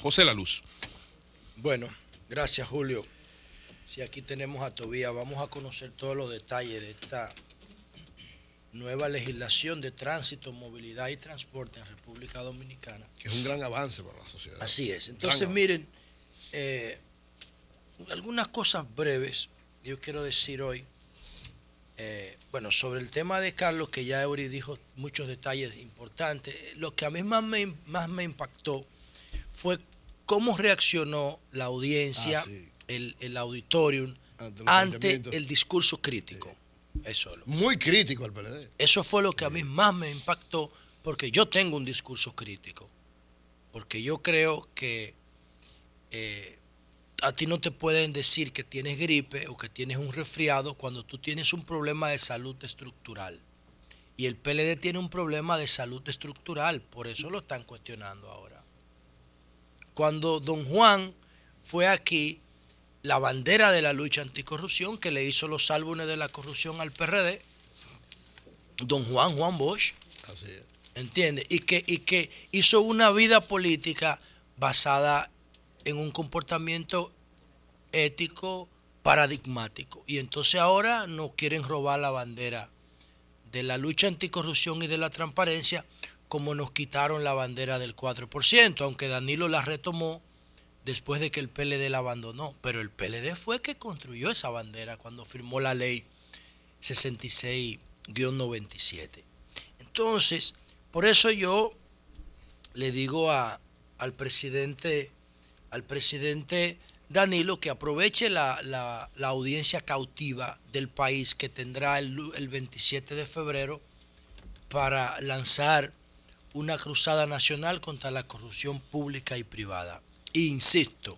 José La Luz. Bueno, gracias Julio. Si aquí tenemos a Tobías, vamos a conocer todos los detalles de esta nueva legislación de tránsito, movilidad y transporte en República Dominicana. Que es un gran avance para la sociedad. Así es. Entonces, miren, algunas cosas breves que yo quiero decir hoy. Bueno, sobre el tema de Carlos, que ya Eury dijo muchos detalles importantes, lo que a mí más me impactó fue cómo reaccionó la audiencia, sí. el auditorium, ante el discurso crítico. Eso, muy crítico al PLD. Eso fue lo que a mí más me impactó, porque yo tengo un discurso crítico. Porque yo creo que a ti no te pueden decir que tienes gripe o que tienes un resfriado cuando tú tienes un problema de salud estructural. Y el PLD tiene un problema de salud estructural, por eso lo están cuestionando ahora. Cuando don Juan fue aquí, la bandera de la lucha anticorrupción, que le hizo los álbumes de la corrupción al PRD, don Juan Bosch, así es. ¿Entiendes? Y que hizo una vida política basada en un comportamiento ético paradigmático. Y entonces ahora no quieren robar la bandera de la lucha anticorrupción y de la transparencia, como nos quitaron la bandera del 4%, aunque Danilo la retomó después de que el PLD la abandonó. Pero el PLD fue que construyó esa bandera cuando firmó la ley 66-97. Entonces, por eso yo le digo al presidente Danilo que aproveche la audiencia cautiva del país que tendrá el 27 de febrero para lanzar una cruzada nacional contra la corrupción pública y privada. Insisto,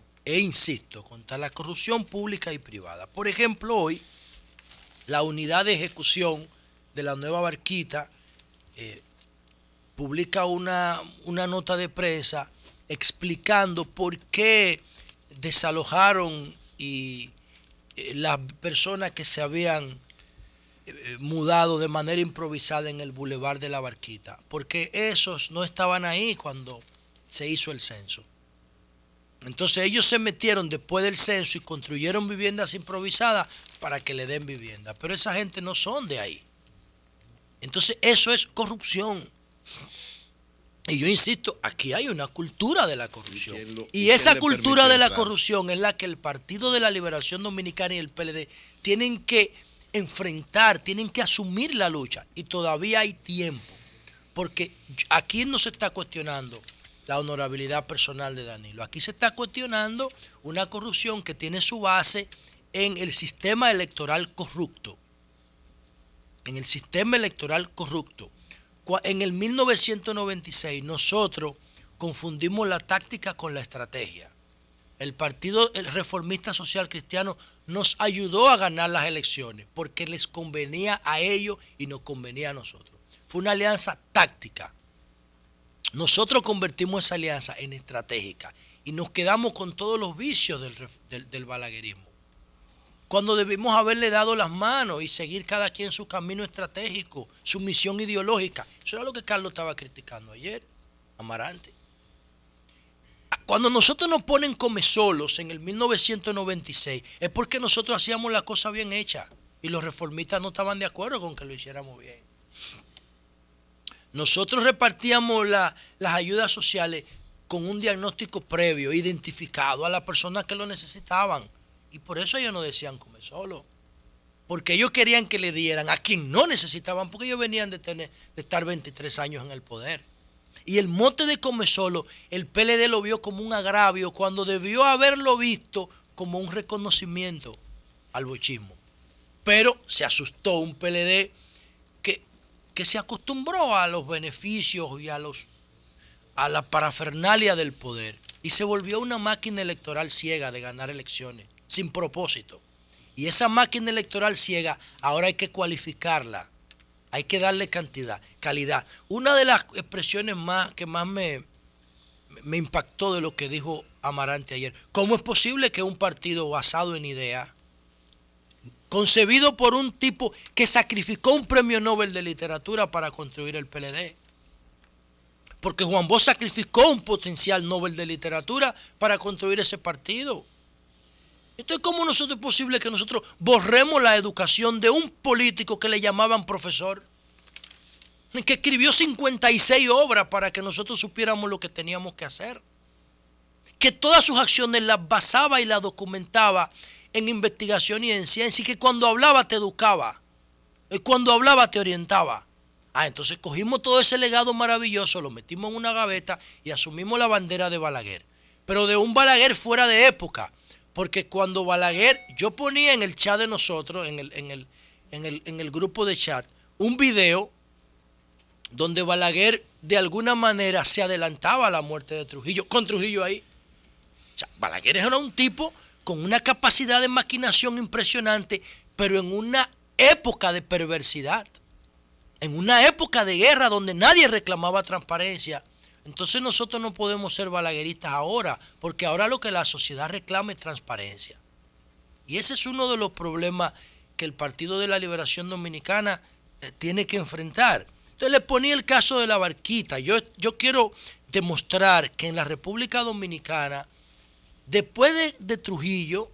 contra la corrupción pública y privada. Por ejemplo, hoy la unidad de ejecución de la Nueva Barquita publica una nota de prensa explicando por qué desalojaron y las personas que se habían mudado de manera improvisada en el Boulevard de la Barquita, porque esos no estaban ahí cuando se hizo el censo. Entonces ellos se metieron después del censo y construyeron viviendas improvisadas para que le den vivienda, pero esa gente no son de ahí. Entonces eso es corrupción. Y yo insisto, aquí hay una cultura de la corrupción. Y esa cultura de la corrupción es la que el Partido de la Liberación Dominicana y el PLD tienen que enfrentar, tienen que asumir la lucha. Y todavía hay tiempo. Porque aquí no se está cuestionando la honorabilidad personal de Danilo. Aquí se está cuestionando una corrupción que tiene su base en el sistema electoral corrupto. En el sistema electoral corrupto. En el 1996 nosotros confundimos la táctica con la estrategia. El Partido Reformista Social Cristiano nos ayudó a ganar las elecciones porque les convenía a ellos y nos convenía a nosotros. Fue una alianza táctica. Nosotros convertimos esa alianza en estratégica y nos quedamos con todos los vicios del balaguerismo. Cuando debimos haberle dado las manos y seguir cada quien su camino estratégico, su misión ideológica. Eso era lo que Carlos estaba criticando ayer, Amarante. Cuando nosotros nos ponen comesolos en el 1996, es porque nosotros hacíamos la cosa bien hecha y los reformistas no estaban de acuerdo con que lo hiciéramos bien. Nosotros repartíamos las ayudas sociales con un diagnóstico previo, identificado a las personas que lo necesitaban. Y por eso ellos no decían come solo. Porque ellos querían que le dieran a quien no necesitaban, porque ellos venían de estar 23 años en el poder. Y el mote de come solo, el PLD lo vio como un agravio cuando debió haberlo visto como un reconocimiento al bochismo. Pero se asustó un PLD que se acostumbró a los beneficios y a la parafernalia del poder. Y se volvió una máquina electoral ciega de ganar elecciones, sin propósito. Y esa máquina electoral ciega ahora hay que cualificarla, hay que darle calidad. Una de las expresiones que más me impactó de lo que dijo Amarante ayer, ¿cómo es posible que un partido basado en ideas, concebido por un tipo que sacrificó un premio Nobel de literatura para construir el PLD, porque Juan Bosch sacrificó un potencial Nobel de literatura para construir ese partido. Entonces, ¿cómo nosotros es posible que nosotros borremos la educación de un político que le llamaban profesor? Que escribió 56 obras para que nosotros supiéramos lo que teníamos que hacer. Que todas sus acciones las basaba y las documentaba en investigación y en ciencia, y que cuando hablaba te educaba, y cuando hablaba te orientaba. Entonces cogimos todo ese legado maravilloso, lo metimos en una gaveta y asumimos la bandera de Balaguer. Pero de un Balaguer fuera de época, porque cuando Balaguer, yo ponía en el chat de nosotros, en el grupo de chat, un video donde Balaguer de alguna manera se adelantaba a la muerte de Trujillo, con Trujillo ahí. O sea, Balaguer era un tipo con una capacidad de maquinación impresionante, pero en una época de perversidad, en una época de guerra donde nadie reclamaba transparencia. Entonces nosotros no podemos ser balagueristas ahora, porque ahora lo que la sociedad reclama es transparencia. Y ese es uno de los problemas que el Partido de la Liberación Dominicana tiene que enfrentar. Entonces le ponía el caso de la barquita. Yo quiero demostrar que en la República Dominicana, después de Trujillo,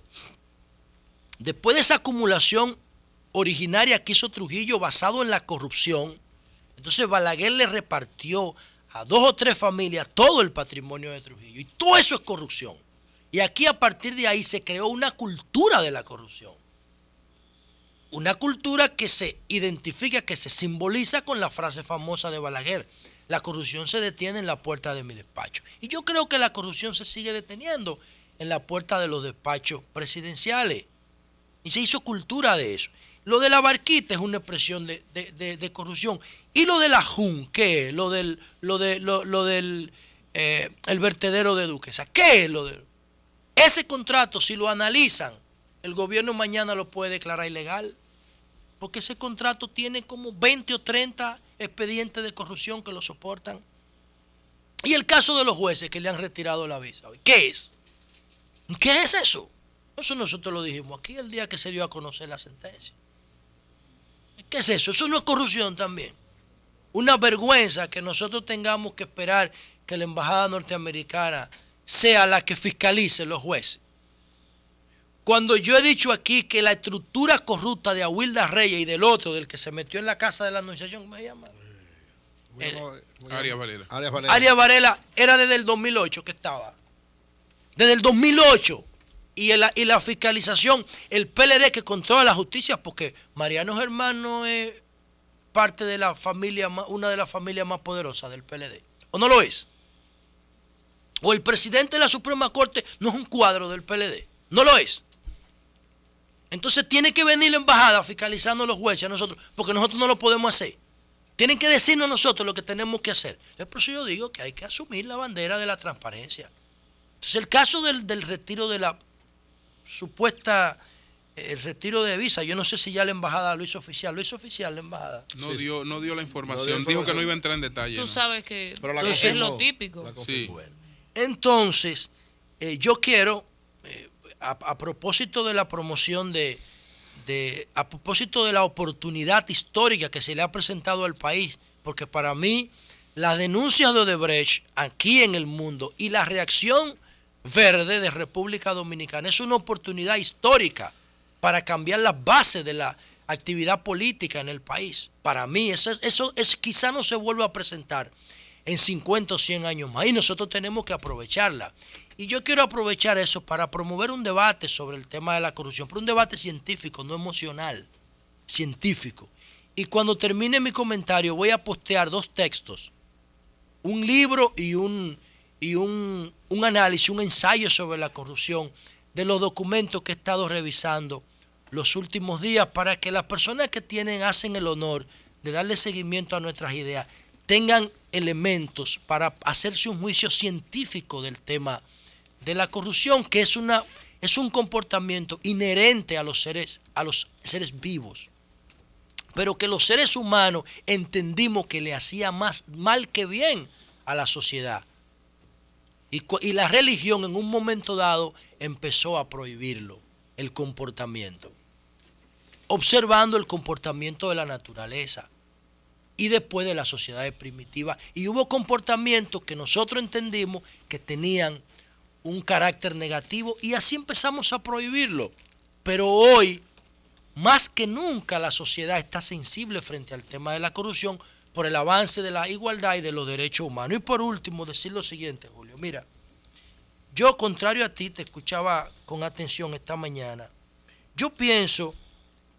después de esa acumulación originaria que hizo Trujillo basado en la corrupción, entonces Balaguer le repartió a 2 o 3 familias todo el patrimonio de Trujillo, y todo eso es corrupción. Y aquí a partir de ahí se creó una cultura de la corrupción, una cultura que se identifica, que se simboliza con la frase famosa de Balaguer: la corrupción se detiene en la puerta de mi despacho. Y yo creo que la corrupción se sigue deteniendo en la puerta de los despachos presidenciales, y se hizo cultura de eso. Lo de la barquita es una expresión de corrupción. Y lo de la JUN, ¿qué es? Lo del el vertedero de Duquesa, ¿qué es lo de ese contrato? Si lo analizan, el gobierno mañana lo puede declarar ilegal, porque ese contrato tiene como 20 o 30 expedientes de corrupción que lo soportan. Y el caso de los jueces que le han retirado la visa, ¿qué es? ¿Qué es eso? Eso nosotros lo dijimos aquí el día que se dio a conocer la sentencia. ¿Qué es eso? Eso no es corrupción también. Una vergüenza que nosotros tengamos que esperar que la embajada norteamericana sea la que fiscalice los jueces. Cuando yo he dicho aquí que la estructura corrupta de Awilda Reyes y del otro, del que se metió en la casa de la Anunciación, ¿cómo se llama? Arias Varela. Arias Varela era desde el 2008 que estaba. Desde el 2008. Y la fiscalización, el PLD que controla la justicia, porque Mariano Germán no es parte de la familia, una de las familias más poderosas del PLD. ¿O no lo es? O el presidente de la Suprema Corte no es un cuadro del PLD. No lo es. Entonces tiene que venir la embajada fiscalizando a los jueces a nosotros, porque nosotros no lo podemos hacer. Tienen que decirnos a nosotros lo que tenemos que hacer. Por eso yo digo que hay que asumir la bandera de la transparencia. Entonces el caso del retiro de la el retiro de visa, yo no sé si ya la embajada lo hizo oficial. ¿Lo hizo oficial la embajada? No dio la información, dijo que no iba a entrar en detalle. Tú sabes que entonces, es lo típico. Sí. Bueno, entonces, yo quiero, a propósito de la promoción a propósito de la oportunidad histórica que se le ha presentado al país, porque para mí las denuncias de Odebrecht aquí en el mundo y la reacción verde de República Dominicana es una oportunidad histórica para cambiar las bases de la actividad política en el país. Para mí eso quizá no se vuelva a presentar en 50 o 100 años más, y nosotros tenemos que aprovecharla. Y yo quiero aprovechar eso para promover un debate sobre el tema de la corrupción, pero un debate científico, no emocional, científico. Y cuando termine mi comentario voy a postear 2 textos, un libro y un análisis, un ensayo sobre la corrupción de los documentos que he estado revisando los últimos días, para que las personas que hacen el honor de darle seguimiento a nuestras ideas tengan elementos para hacerse un juicio científico del tema de la corrupción, que es un comportamiento inherente a los seres vivos, pero que los seres humanos entendimos que le hacía más mal que bien a la sociedad. Y la religión en un momento dado empezó a prohibirlo, el comportamiento, observando el comportamiento de la naturaleza. y después de las sociedades primitivas. Y hubo comportamientos que nosotros entendimos que tenían un carácter negativo y así empezamos a prohibirlo. Pero hoy, más que nunca, la sociedad está sensible frente al tema de la corrupción por el avance de la igualdad y de los derechos humanos. Y por último, decir lo siguiente, Julio. Mira, yo, contrario a ti, te escuchaba con atención esta mañana. Yo pienso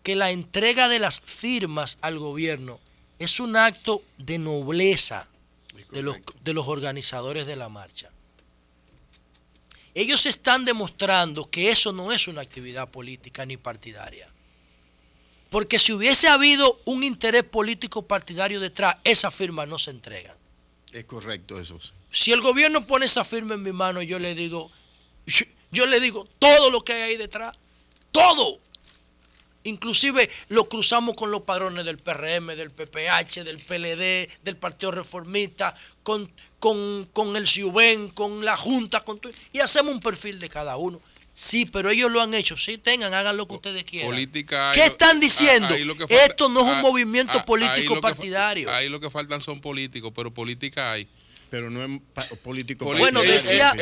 que la entrega de las firmas al gobierno es un acto de nobleza de los organizadores de la marcha. Ellos están demostrando que eso no es una actividad política ni partidaria. Porque si hubiese habido un interés político partidario detrás, esas firmas no se entregan. Es correcto eso. Si el gobierno pone esa firma en mi mano, yo le digo todo lo que hay ahí detrás, todo. Inclusive lo cruzamos con los padrones del PRM, del PPH, del PLD, del Partido Reformista, con el CIUBEN, con la Junta, y hacemos un perfil de cada uno. Sí, pero ellos lo han hecho. Sí, hagan lo que ustedes quieran. Política, ¿Qué están diciendo? Esto no es un movimiento ahí político partidario. Ahí lo que faltan son políticos, pero política hay. Pero no es político. Bueno, decía,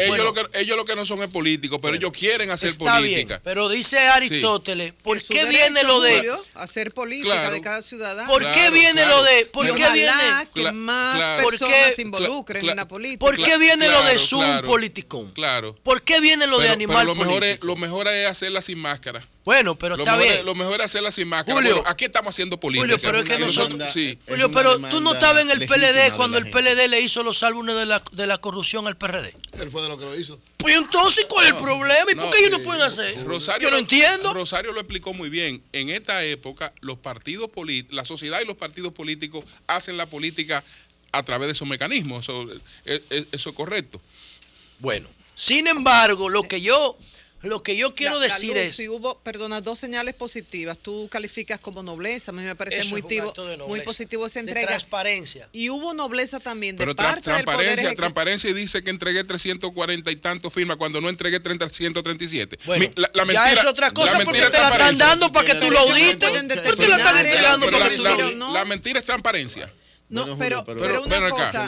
ellos lo que no son es políticos, pero ellos quieren hacer está política. Bien, pero dice Aristóteles, ¿por qué viene lo de hacer política de cada ciudadano? ¿Por qué viene lo de por qué viene que más personas se involucren en la política? ¿Por qué viene lo de Zoom politicón? Claro. ¿Por qué viene lo de animal político? Lo mejor es hacerla sin máscara. Bueno, pero está bien. Lo mejor es hacerla sin máscara. Julio, bueno, aquí estamos haciendo política. Julio, pero es que nosotros... Julio, pero tú no estabas en el PLD cuando el PLD le hizo los álbumes de la corrupción al PRD. Él fue de lo que lo hizo. Pues entonces, ¿cuál es el problema? ¿Y por qué ellos no pueden hacer? Yo no entiendo. Rosario lo explicó muy bien. En esta época, los partidos políticos, la sociedad y los partidos políticos hacen la política a través de esos mecanismos. Eso es correcto. Bueno, sin embargo, lo que yo quiero decir es... Si hubo, dos señales positivas, tú calificas como nobleza, a mí me parece muy positivo esa entrega. De transparencia. Y hubo nobleza también de pero parte del Poder Ejecutivo. Transparencia dice que entregué 340 y tantos firmas cuando no entregué 137. Bueno, ya es otra cosa porque te la están dando para que tú lo audites. ¿Por qué la están entregando para que tú lo audites? La mentira es transparencia. No, pero una cosa,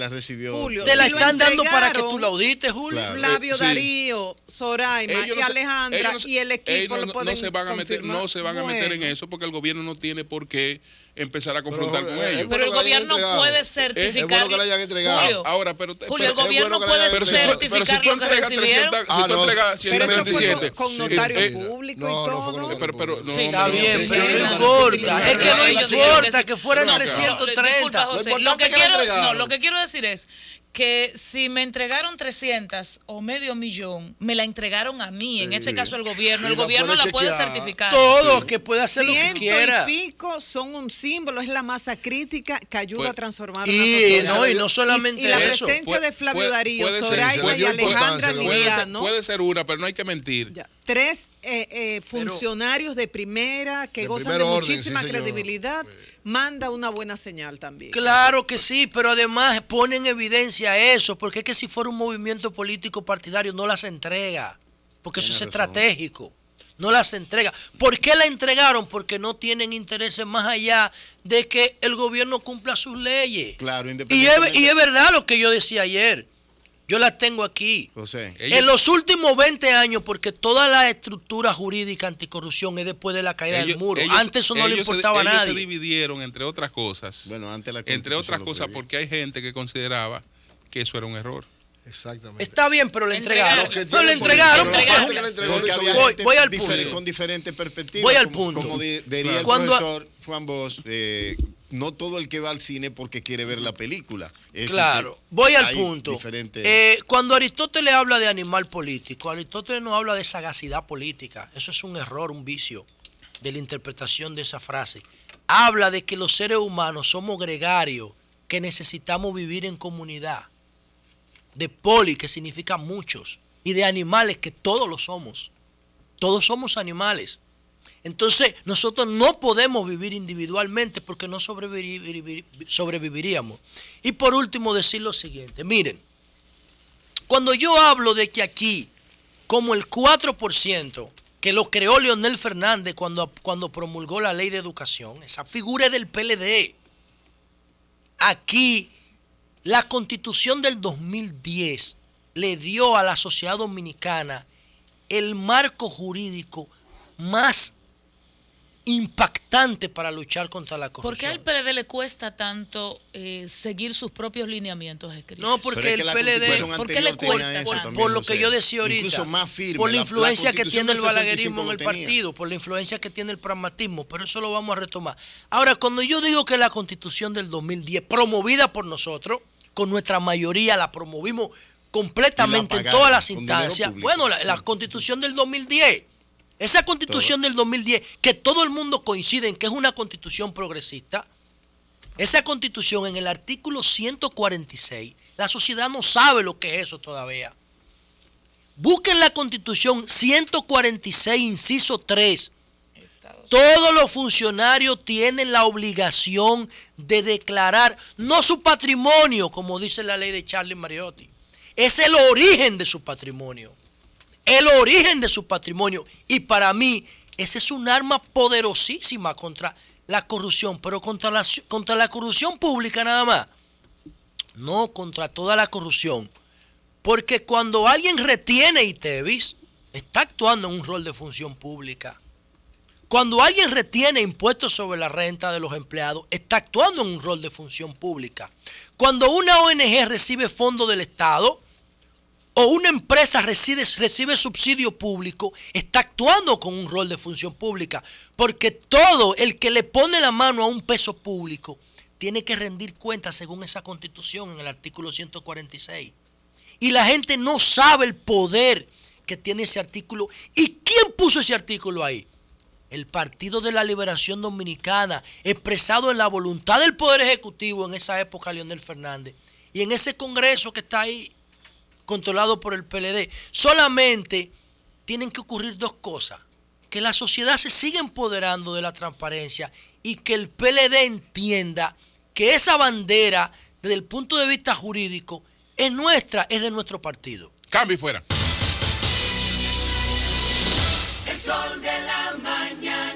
Julio, te la están dando para que tú la audites, Julio. Claro. Flavio, Darío, Soraima y Alejandra y el equipo lo pueden confirmar. No se van a meter en eso porque el gobierno no tiene por qué empezar a confrontar con ellos. Pero el gobierno puede certificar. Es bueno que la hayan entregado. Julio, el gobierno puede certificar lo que recibieron. Si tú entregas 127. Con notario público y todo. Sí, está bien, pero no importa. Es que no importa que fueran 330. Lo que quiero decir es que si me entregaron 300 o medio millón, me la entregaron a mí, en este caso el gobierno la puede certificar. Todo, que puede hacer lo que quiera. Y pico son un símbolo, es la masa crítica que ayuda a transformar una sociedad. No, y no solamente eso. Y la eso. presencia de Flavio Darío, Zoraima y Alejandra Liriano. Puede ser una, pero no hay que mentir. Tres funcionarios de primera que gozan de muchísima credibilidad. Manda una buena señal también. Claro que sí, pero además pone en evidencia eso, porque es que si fuera un movimiento político partidario no las entrega, porque eso es estratégico, no las entrega. ¿Por qué la entregaron? Porque no tienen intereses más allá de que el gobierno cumpla sus leyes. Claro, y es verdad lo que yo decía ayer. Yo la tengo aquí. José. En los últimos 20 años, porque toda la estructura jurídica anticorrupción es después de la caída del muro. Antes eso no le importaba a nadie. Ellos se dividieron, entre otras cosas. Bueno, antes la entre otras cosas, porque hay gente que consideraba que eso era un error. Exactamente. Está bien, pero le entregaron. No le entregaron. Voy al punto. Con diferentes perspectivas. Voy al punto. Como diría el profesor Juan Bosch, no todo el que va al cine porque quiere ver la película. Claro, voy al punto. Cuando Aristóteles habla de animal político, Aristóteles no habla de sagacidad política. Eso es un error, un vicio de la interpretación de esa frase. Habla de que los seres humanos somos gregarios, que necesitamos vivir en comunidad. De poli, que significa muchos, y de animales, que todos lo somos. Todos somos animales. Entonces, nosotros no podemos vivir individualmente porque no sobreviviríamos. Y por último, decir lo siguiente. Miren, cuando yo hablo de que aquí, como el 4%, que lo creó Leonel Fernández cuando promulgó la ley de educación, esa figura es del PLD. aquí la Constitución del 2010 le dio a la sociedad dominicana el marco jurídico más impactante para luchar contra la corrupción. ¿Por qué al PLD le cuesta tanto seguir sus propios lineamientos escritos? No, porque el PLD, ¿por qué le cuesta? Por lo que yo decía ahorita, incluso más firme, por la influencia que tiene el balaguerismo en el tenía. partido, por la influencia que tiene el pragmatismo, pero eso lo vamos a retomar. Ahora, cuando yo digo que la Constitución del 2010, promovida por nosotros, con nuestra mayoría la promovimos completamente en todas las instancias, bueno, la Constitución del 2010, esa Constitución del 2010, que todo el mundo coincide en que es una Constitución progresista, esa Constitución en el artículo 146, la sociedad no sabe lo que es eso todavía. Busquen la Constitución 146, inciso 3. Todos los funcionarios tienen la obligación de declarar, no su patrimonio, como dice la ley de Charlie Mariotti, es el origen de su patrimonio. El origen de su patrimonio. Y para mí, ese es un arma poderosísima contra la corrupción, pero contra la corrupción pública nada más. No, contra toda la corrupción. Porque cuando alguien retiene ITEVIS, está actuando en un rol de función pública. Cuando alguien retiene impuestos sobre la renta de los empleados, está actuando en un rol de función pública. Cuando una ONG recibe fondos del Estado, o una empresa recibe subsidio público, está actuando con un rol de función pública. Porque todo el que le pone la mano a un peso público tiene que rendir cuentas según esa Constitución en el artículo 146. Y la gente no sabe el poder que tiene ese artículo. ¿Y quién puso ese artículo ahí? El Partido de la Liberación Dominicana, expresado en la voluntad del Poder Ejecutivo en esa época, Leonel Fernández. Y en ese Congreso que está ahí, controlado por el PLD. Solamente tienen que ocurrir dos cosas: que la sociedad se siga empoderando de la transparencia y que el PLD entienda que esa bandera, desde el punto de vista jurídico, es nuestra, es de nuestro partido. Cambio y fuera. El sol de la mañana.